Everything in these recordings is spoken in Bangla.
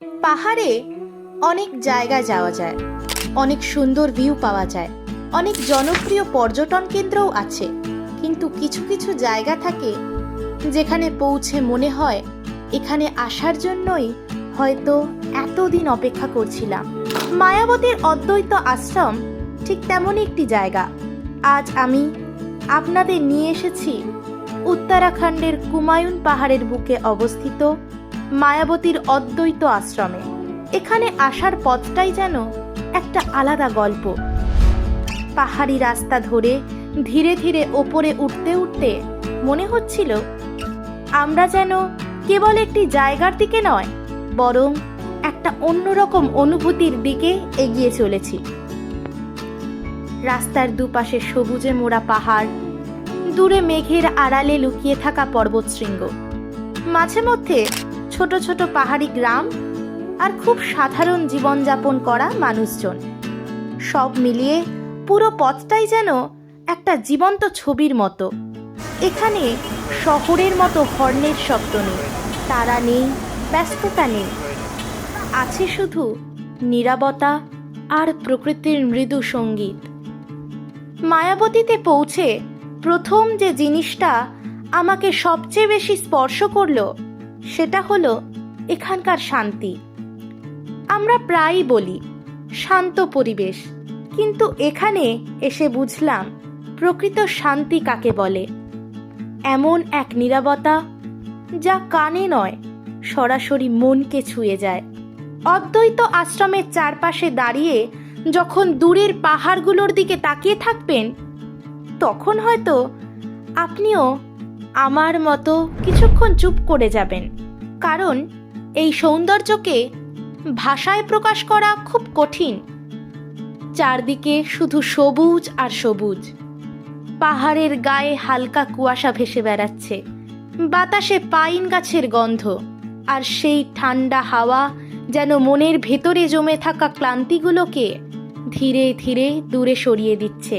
পাহাড়ে অনেক জায়গায় যাওয়া যায়, অনেক সুন্দর ভিউ পাওয়া যায়, অনেক জনপ্রিয় পর্যটন কেন্দ্রও আছে। কিন্তু কিছু কিছু জায়গা থাকে যেখানে পৌঁছে মনে হয় এখানে আসার জন্যই হয়তো এতদিন অপেক্ষা করছিলাম। মায়াবতীর অদ্বৈত আশ্রম ঠিক তেমনই একটি জায়গা। আজ আমি আপনাদের নিয়ে এসেছি উত্তরাখণ্ডের কুমায়ুন পাহাড়ের বুকে অবস্থিত মায়াবতীর অদ্বৈত আশ্রমে। এখানে আসার পথটাই যেন একটা আলাদা গল্প। পাহাড়ি রাস্তা ধরে ধীরে ধীরে ওপরে উঠতে উঠতে মনে হচ্ছিল আমরা যেন কেবল একটি জায়গার দিকে নয়, বরং একটা অন্যরকম অনুভূতির দিকে এগিয়ে চলেছি। রাস্তার দুপাশে সবুজে মোড়া পাহাড়, দূরে মেঘের আড়ালে লুকিয়ে থাকা পর্বতশৃঙ্গ, মাঝে মধ্যে ছোট ছোট পাহাড়ি গ্রাম আর খুব সাধারণ জীবনযাপন করা মানুষজন। সব মিলিয়ে পুরো পথটাই যেন একটা জীবন্ত ছবির মতো। এখানে শহরের মতো হর্নের শব্দ নেই, তারা নেই, ব্যস্ততা নেই, আছে শুধু নীরবতা আর প্রকৃতির মৃদু সঙ্গীত। মায়াবতীতে পৌঁছে প্রথম যে জিনিসটা আমাকে সবচেয়ে বেশি স্পর্শ করলো সেটা হলো এখানকার শান্তি। আমরা প্রায়ই বলি শান্ত পরিবেশ, কিন্তু এখানে এসে বুঝলাম প্রকৃত শান্তি কাকে বলে। এমন এক নীরবতা যা কানে নয়, সরাসরি মনকে ছুঁয়ে যায়। অদ্বৈত আশ্রমের চারপাশে দাঁড়িয়ে যখন দূরের পাহাড়গুলোর দিকে তাকিয়ে থাকবেন, তখন হয়তো আপনিও আমার মতো কিছুক্ষণ চুপ করে যাবেন। কারণ এই সৌন্দর্যকে ভাষায় প্রকাশ করা খুব কঠিন। চারদিকে শুধু সবুজ আর সবুজ। পাহাড়ের গায়ে হালকা কুয়াশা ভেসে বেড়াচ্ছে, বাতাসে পাইন গাছের গন্ধ, আর সেই ঠান্ডা হাওয়া যেন মনের ভেতরে জমে থাকা ক্লান্তিগুলোকে ধীরে ধীরে দূরে সরিয়ে দিচ্ছে।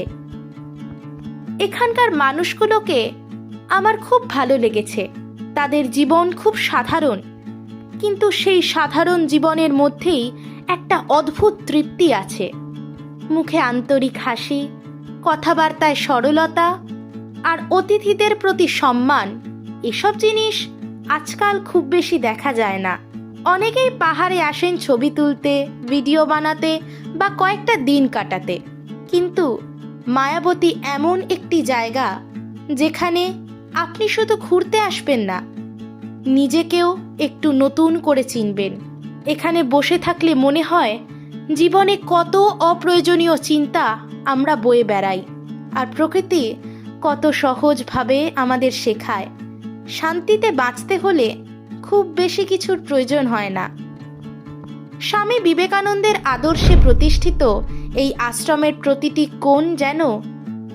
এখানকার মানুষগুলোকে আমার খুব ভালো লেগেছে। তাদের জীবন খুব সাধারণ, কিন্তু সেই সাধারণ জীবনের মধ্যেই একটা অদ্ভুত তৃপ্তি আছে। মুখে আন্তরিক হাসি, কথাবার্তায় সরলতা আর অতিথিদের প্রতি সম্মান। এসব জিনিস আজকাল খুব বেশি দেখা যায় না। অনেকেই পাহাড়ে আসেন ছবি তুলতে, ভিডিও বানাতে বা কয়েকটা দিন কাটাতে, কিন্তু মায়াবতী এমন একটি জায়গা যেখানে আপনি শুধু ঘুরতে আসবেন না, নিজেকেও একটু নতুন করে চিনবেন। এখানে বসে থাকলে মনে হয় জীবনে কত অপ্রয়োজনীয় চিন্তা আমরা বয়ে বেড়াই, আর প্রকৃতি কত সহজভাবে আমাদের শেখায় শান্তিতে বাঁচতে হলে খুব বেশি কিছুর প্রয়োজন হয় না। স্বামী বিবেকানন্দের আদর্শে প্রতিষ্ঠিত এই আশ্রমের প্রতিটি কোণ যেন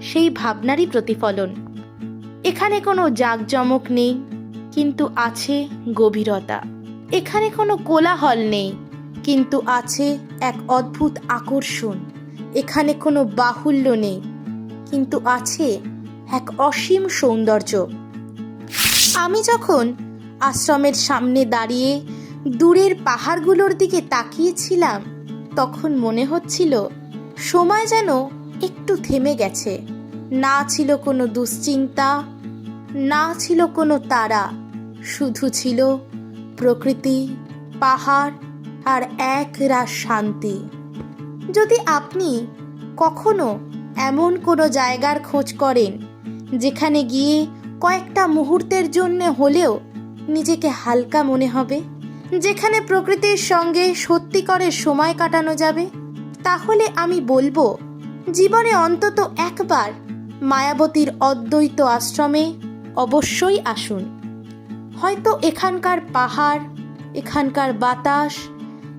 সেই ভাবনারই প্রতিফলন। এখানে কোনো জাঁকজমক নেই, কিন্তু আছে গভীরতা। এখানে কোনো কোলাহল নেই, কিন্তু আছে এক অদ্ভুত আকর্ষণ। এখানে কোনো বাহুল্য নেই, কিন্তু আছে এক অসীম সৌন্দর্য। আমি যখন আশ্রমের সামনে দাঁড়িয়ে দূরের পাহাড়গুলোর দিকে তাকিয়েছিলাম, তখন মনে হচ্ছিল সময় যেন একটু থেমে গেছে। না ছিল কোনো দুশ্চিন্তা, না ছিল কোনো তারা, শুধু ছিল প্রকৃতি, পাহাড় আর এক রাস শান্তি। যদি আপনি কখনো এমন কোনো জায়গার খোঁজ করেন যেখানে গিয়ে কয়েকটা মুহূর্তের জন্য হলেও নিজেকে হালকা মনে হবে, যেখানে প্রকৃতির সঙ্গে সত্যিকারের সময় কাটানো যাবে, তাহলে আমি বলবো জীবনে অন্তত একবার মায়াবতীর অদ্বৈত আশ্রমে অবশ্যই আসুন। হয়তো এখানকার পাহাড়, এখানকার বাতাস,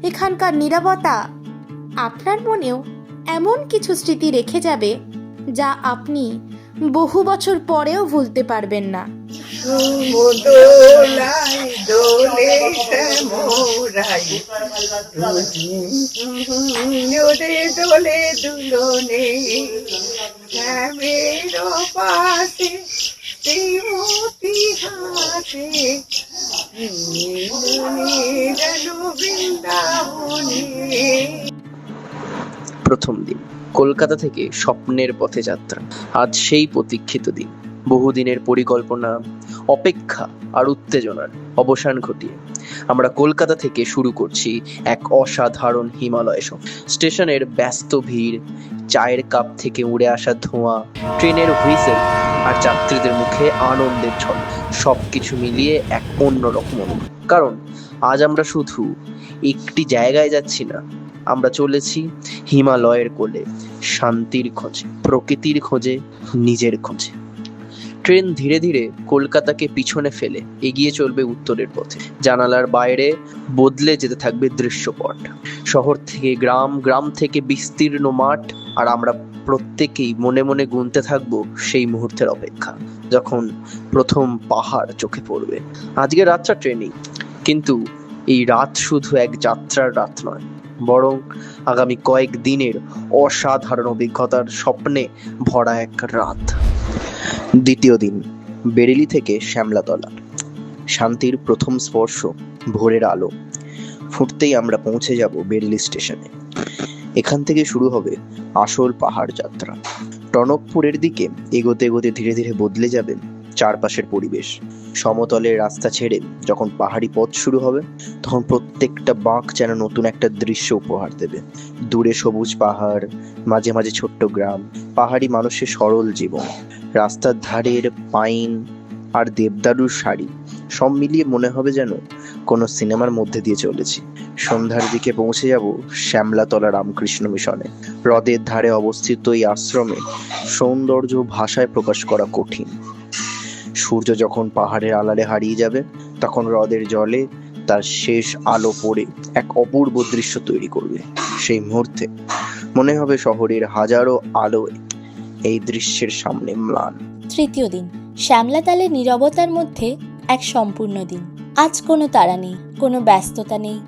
এখানকার নীরবতা আপনার মনেও এমন কিছু স্মৃতি রেখে যাবে যা আপনি বহু বছর পরেও ভুলতে পারবেন না। প্রথম দিন কলকাতা থেকে স্বপ্নের পথে যাত্রা। আজ সেই প্রতীক্ষিত দিন। বহুদিনের পরিকল্পনা, অপেক্ষা আর উত্তেজনার অবসান ঘটিয়ে আমরা কলকাতা থেকে শুরু করছি এক অসাধারণ হিমালয় সফর। স্টেশনের ব্যস্ত ভিড়, চায়ের কাপ থেকে উড়ে আসা ধোঁয়া, ট্রেনের হুইসেল আর যাত্রীদের মুখে আনন্দের ছল, সবকিছু মিলিয়ে এক অন্যরকম অনুভূতি। কারণ আজ আমরা শুধু একটি জায়গায় যাচ্ছি না, আমরা চলেছি হিমালয়ের কোলে, শান্তির খোঁজে, প্রকৃতির খোঁজে, নিজের খোঁজে। ট্রেন ধীরে ধীরে কলকাতাকে পিছনে ফেলে এগিয়ে চলবে উত্তরের পথে। জানালার বাইরে বদলে যেতে থাকবে দৃশ্যপট। শহর থেকে গ্রাম, গ্রাম থেকে বিস্তীর্ণ মাঠ, আর আমরা প্রত্যেকেই মনে মনে গুনতে থাকবো সেই মুহূর্তের অপেক্ষা, যখন প্রথম পাহাড় চোখে পড়বে। আজকে রাতটা ট্রেনেই, কিন্তু এই রাত শুধু এক যাত্রার রাত নয়, বরং আগামী কয়েক দিনের অসাধারণ অভিজ্ঞতার স্বপ্নে ভরা এক রাত। দ্বিতীয় দিন বেরেলি থেকে শ্যামলাতলা। শান্তির প্রথম স্পর্শ, ভোরের আলো ফুটতেই আমরা পৌঁছে যাব বেরেলি স্টেশনে। এখান থেকে শুরু হবে আসল পাহাড় যাত্রা। টনকপুরের দিকে এগোতে এগোতে ধীরে ধীরে বদলে যাবে চারপাশের পরিবেশ। সমতলের রাস্তা ছেড়ে যখন পাহাড়ি পথ শুরু হবে, তখন প্রত্যেকটা বাঁক যেন নতুন একটা দৃশ্য উপহার দেবে। দূরে সবুজ পাহাড়, মাঝে মাঝে ছোট্ট গ্রাম, পাহাড়ি মানুষের সরল জীবন, রাস্তার ধারের পাইন আর দেবদারুর শাড়ি, সব মিলিয়ে মনে হবে যেন কোনো সিনেমার মধ্যে দিয়ে চলেছি। সন্ধ্যার দিকে পৌঁছে যাব শ্যামলাতলা রামকৃষ্ণ মিশনে। হ্রদের ধারে অবস্থিত এই আশ্রমে সৌন্দর্য ভাষায় প্রকাশ করা কঠিন। সূর্য যখন পাহাড়ের আড়ালে হারিয়ে যাবে, তখন হ্রদের জলে তার শেষ আলো পড়ে এক অপূর্ব দৃশ্য তৈরি করবে। সেই মুহূর্তে মনে হবে শহরের হাজারো আলো এই দৃশ্যের সামনে ম্লান। তৃতীয় দিন শ্যামলাতালের নীরবতার মধ্যে এক সম্পূর্ণ দিন। আজ কোনো তাড়া নেই, কোনো ব্যস্ততা নেই।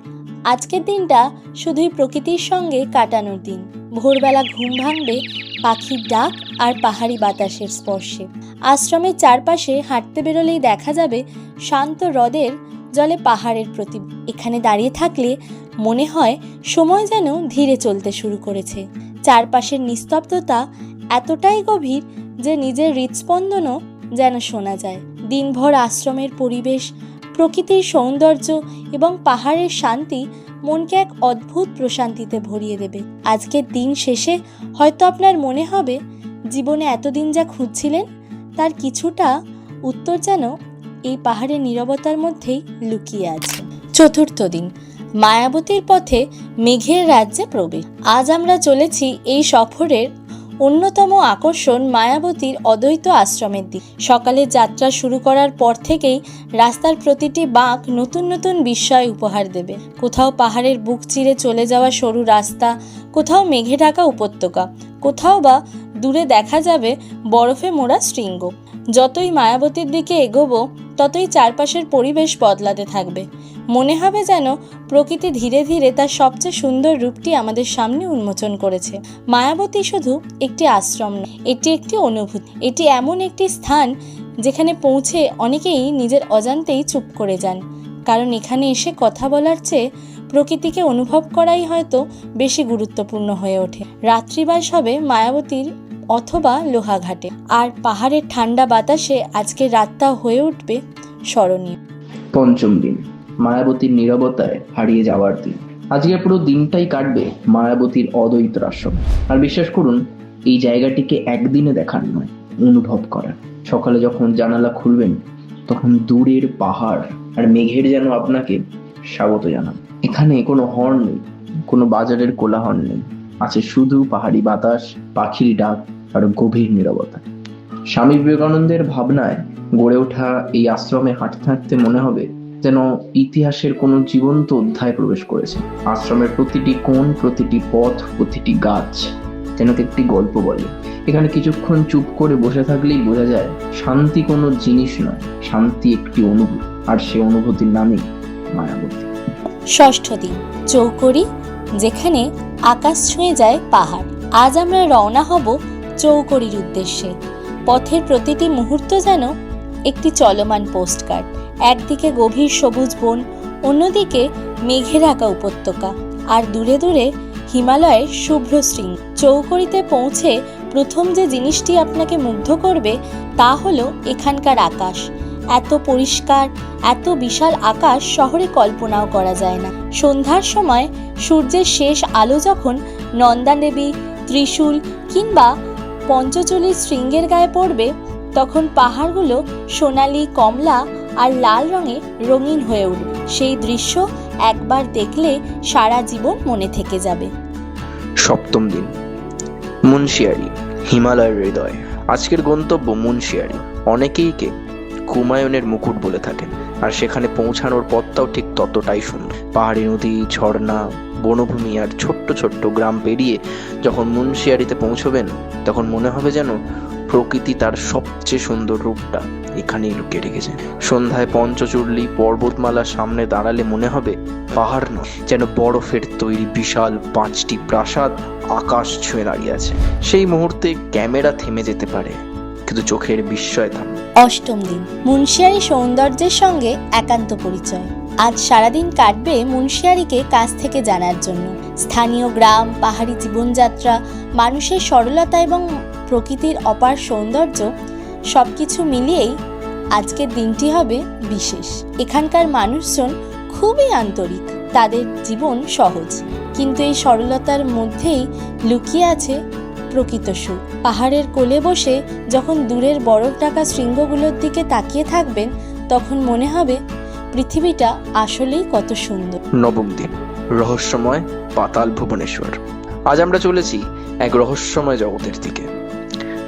আজকের দিনটা শুধুই প্রকৃতির সঙ্গে কাটানোর দিন। ভোরবেলা ঘুম ভাঙবে পাখির ডাক আর পাহাড়ি বাতাসের স্পর্শে। আশ্রমের চারপাশে হাঁটতে বেরোলেই দেখা যাবে শান্ত হ্রদের জলে পাহাড়ের প্রতিবিম্ব। এখানে দাঁড়িয়ে থাকলে মনে হয় সময় যেন ধীরে চলতে শুরু করেছে। চারপাশের নিস্তব্ধতা এতটাই গভীর যে নিজের হৃদস্পন্দনও যেন শোনা যায়। দিনভর আশ্রমের পরিবেশ, প্রকৃতির সৌন্দর্য এবং পাহাড়ের শান্তি মনকে এক অদ্ভুত প্রশান্তিতে ভরিয়ে দেবে। আজকের দিন শেষে হয়তো আপনার মনে হবে জীবনে এতদিন যা খুঁজছিলেন তার কিছুটা উত্তর যেন এই পাহাড়ের নীরবতার মধ্যেই লুকিয়ে আছে। চতুর্থ দিন মায়াবতীর পথে মেঘের রাজ্যে প্রবেশ। আজ আমরা চলেছি এই সফরের অন্যতম আকর্ষণ মায়াবতীর অদ্বৈত আশ্রমের দিক। সকালে যাত্রা শুরু করার পর থেকেই রাস্তার প্রতিটি বাঁক নতুন নতুন বিস্ময় উপহার দেবে। কোথাও পাহাড়ের বুক চিরে চলে যাওয়া সরু রাস্তা, কোথাও মেঘে ঢাকা উপত্যকা, কোথাও বা দূরে দেখা যাবে বরফে মোড়া শৃঙ্গ। যতই মায়াবতীর দিকে এগোবো, ততই চারপাশের পরিবেশ বদলাতে থাকবে। মনে হবে যেন প্রকৃতি ধীরে ধীরে তার সবচেয়ে সুন্দর রূপটি আমাদের সামনে উন্মোচন করেছে। মায়াবতী শুধু একটি আশ্রম নয়, এটি একটি অনুভূতি। এটি এমন একটি স্থান যেখানে পৌঁছে অনেকেই নিজের অজান্তেই চুপ করে যান, কারণ এখানে এসে কথা বলার চেয়ে প্রকৃতিকে অনুভব করাই হয়তো বেশি গুরুত্বপূর্ণ হয়ে ওঠে। রাত্রিবাস হবে মায়াবতীর অথবা লোহাঘাটে, আর পাহাড়ের ঠান্ডা বাতাসে আজকের রাতটা হয়ে উঠবে স্মরণীয়। পঞ্চম দিন মায়াবতীর নীরবতায় হারিয়ে যাওয়ার দিন। আজকে পুরো দিনটাই কাটবে মায়াবতীর অদ্বৈত আশ্রমে। আর বিশ্বাস করুন, এই জায়গাটিকে একদিনে দেখার নয়, অনুভব করার। সকালে যখন জানালা খুলবেন, তখন দূরের পাহাড় আর মেঘের যেন আপনাকে স্বাগত জানান। এখানে কোনো হর্ন নেই, কোনো বাজারের কোলাহল নেই, আছে শুধু পাহাড়ি বাতাস, পাখির ডাক আর গভীর নীরবতা। স্বামী বিবেকানন্দের ভাবনায় গড়ে ওঠা এই আশ্রমে হাঁটতে হাঁটতে মনে হবে যেন ইতিহাসের কোনো জীবন্ত অধ্যায় প্রবেশ করেছে। আশ্রমের প্রতিটি কোণ, প্রতিটি পথ, প্রতিটি গাছ যেন একটি গল্প বলে। এখানে কিছুক্ষণ চুপ করে বসে থাকলেই বোঝা যায় শান্তি কোনো জিনিস নয়, শান্তি একটি অনুভূতি, আর সে অনুভূতির নামই মায়াবতী। ষষ্ঠ দিন চৌকড়ি, যেখানে আকাশ ছুঁয়ে যায় পাহাড়। আজ আমরা রওনা হব চৌকড়ির উদ্দেশ্যে। পথের প্রতিটি মুহূর্ত যেন একটি চলমান পোস্টকার্ড। একদিকে গভীর সবুজ বন, অন্যদিকে মেঘে ঢাকা উপত্যকা, আর দূরে দূরে হিমালয়ের শুভ্র শৃঙ্গ। চৌকড়িতে পৌঁছে প্রথম যে জিনিসটি আপনাকে মুগ্ধ করবে তা হলো এখানকার আকাশ। এত পরিষ্কার, এত বিশাল আকাশ শহরে কল্পনাও করা যায় না। সন্ধ্যার সময় সূর্যের শেষ আলো যখন নন্দাদেবী, ত্রিশূল কিংবা পঞ্চচল্লিশ শৃঙ্গের গায়ে পড়বে, তখন পাহাড়গুলো সোনালি, কমলা আর লাল রঙে রঙিন হয়ে উঠবে। সেই দৃশ্য একবার দেখলে সারা জীবন মনে থেকে যাবে। সপ্তম দিন, মুন্সিয়ারি, হিমালয়ের হৃদয়। আজকের গন্তব্য মুন্সিয়ারি। অনেকেই কে কুমায়ুনের মুকুট বলে থাকেন, আর সেখানে পৌঁছানোর পথটাও ঠিক ততটাই সুন্দর। পাহাড়ি নদী, ঝর্ণা, বনভূমি আর ছোট্ট ছোট্ট গ্রাম পেরিয়ে যখন মুন্সিয়ারিতে পৌঁছবেন, তখন মনে হবে যেন প্রকৃতি তার সবচেয়ে সুন্দর রূপটা এখানেই লুকিয়ে রেখেছে। সন্ধ্যায় পঞ্চচূড়ি পর্বতমালার সামনে দাঁড়ালে মনে হবে পাহাড় নয়, যেন বরফের তৈরি বিশাল 5টি প্রাসাদ আকাশ ছুঁয়ে দাঁড়িয়ে আছে। সেই মুহূর্তে ক্যামেরা থেমে যেতে পারে, কিন্তু চোখের বিস্ময় থামে। অষ্টম দিন, মুন্সিয়ারি সৌন্দর্যের সঙ্গে একান্ত পরিচয়। আজ সারাদিন কাটবে মুন্সিয়ারিকে কাছ থেকে জানার জন্য। স্থানীয় গ্রাম, পাহাড়ি জীবনযাত্রা, মানুষের সরলতা এবং প্রকৃতির অপার সৌন্দর্য সবকিছু মিলিয়েই আজকের দিনটি হবে বিশেষ। এখানকার মানুষজন খুবই আন্তরিক, তাদের জীবন সহজ, কিন্তু এই সরলতার মধ্যেই লুকিয়ে আছে প্রকৃত সুখ। পাহাড়ের কোলে বসে যখন দূরের বরফ ঢাকা শৃঙ্গগুলোর দিকে তাকিয়ে থাকবেন, তখন মনে হবে পৃথিবীটা আসলেই কত সুন্দর। নবম দিন, রহস্যময় পাতাল ভুবনেশ্বর। আজ আমরা চলেছি এক রহস্যময় জগতের দিকে।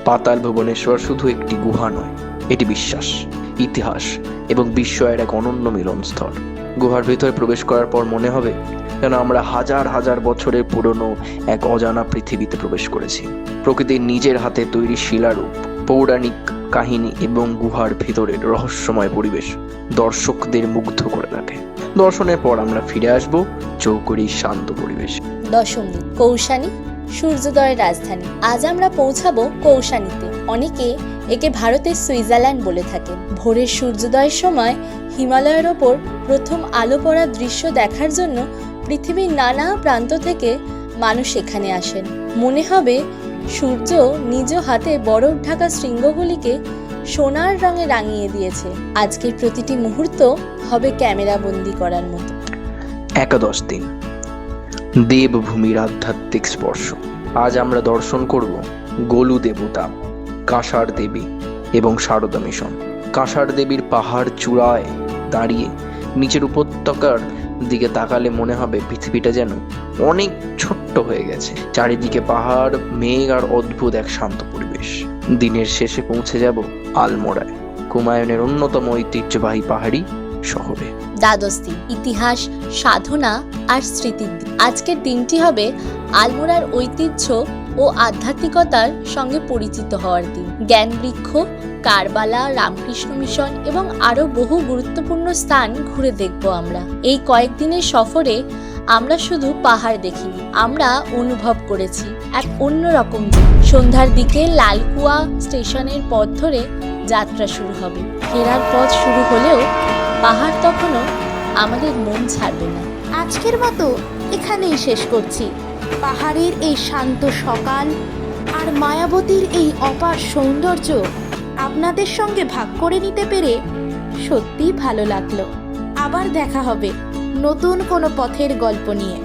পাতাল ভুবনেশ্বর শুধু একটি গুহা নয়, এটি বিশ্বাস, ইতিহাস এবং বিস্ময়ের এক অনন্য মিলনস্থল। গুহার ভেতরে প্রবেশ করার পর মনে হবে যেন আমরা হাজার হাজার বছরের পুরনো এক অজানা পৃথিবীতে প্রবেশ করেছি। প্রকৃতির নিজের হাতে তৈরি শিলারূপ, পৌরাণিক কাহিনী এবং গুহার ভেতরের রহস্যময় পরিবেশ দর্শকদের মুগ্ধ করে রাখে। দর্শনের পর আমরা ফিরে আসব চৌকড়ির শান্ত পরিবেশ। দশম দিন, কৌশানী, সূর্যোদয়ের রাজধানী। আজ আমরা পৌঁছাবো কৌশানীতে। অনেকে একে ভারতের সুইজারল্যান্ড বলে থাকেন। ভোরের সূর্যোদয়ের সময় হিমালয়ের ওপর প্রথম আলো পড়ার দৃশ্য দেখার জন্য পৃথিবীর নানা প্রান্ত থেকে মানুষ এখানে আসেন। মনে হবে সূর্য নিজ হাতে বরফ ঢাকা শৃঙ্গগুলিকে সোনার রঙে রাঙিয়ে দিয়েছে। আজকের প্রতিটি মুহূর্ত হবে ক্যামেরা বন্দি করার মতো। একাদশ দিন, দেবভূমির আধ্যাত্মিক স্পর্শ। আজ আমরা দর্শন করব গোলু দেবতা, কাঁসার দেবী এবং সারদা মিশন। কাঁসার দেবীর পাহাড় চূড়ায় দাঁড়িয়ে নিচের উপত্যকার দিকে তাকালে মনে হবে পৃথিবীটা যেন অনেক ছোট্ট হয়ে গেছে। চারিদিকে পাহাড়, মেঘ আর অদ্ভুত এক শান্ত পরিবেশ। দিনের শেষে পৌঁছে যাব আলমোড়ায়, কুমায়ুনের অন্যতম ঐতিহ্যবাহী পাহাড়ি শহরে। দ্বাদশ দিন, ইতিহাস, সাধনা আর স্মৃতির দিন। আজকের দিনটি হবে আলমোড়ার ঐতিহ্য ও আধ্যাত্মিকতার সঙ্গে পরিচিত হওয়ার দিন। জ্ঞানবৃক্ষ, কারবালা, রামকৃষ্ণ মিশন এবং আরও বহু গুরুত্বপূর্ণ স্থান ঘুরে দেখব আমরা। এই কয়েকদিনের সফরে আমরা শুধু পাহাড় দেখিনি, আমরা অনুভব করেছি এক অন্যরকম দিন। সন্ধ্যার দিকে লালকুয়া স্টেশনের পথ ধরে যাত্রা শুরু হবে। ফেরার পথ শুরু হলেও পাহাড় তখনও আমাদের মন ছাড়বে না। আজকের মতো এখানেই শেষ করছি। পাহাড়ের এই শান্ত সকাল আর মায়াবতীর এই অপার সৌন্দর্য আপনাদের সঙ্গে ভাগ করে নিতে পেরে সত্যিই ভালো লাগলো। আবার দেখা হবে নতুন কোনো পথের গল্প নিয়ে,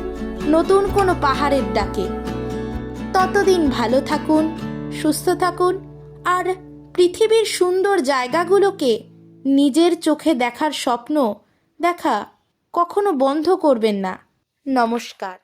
নতুন কোনো পাহাড়ের ডাকে। ততদিন ভালো থাকুন, সুস্থ থাকুন আর পৃথিবীর সুন্দর জায়গাগুলোকে নিজের চোখে দেখার স্বপ্ন দেখা কখনো বন্ধ করবেন না। নমস্কার।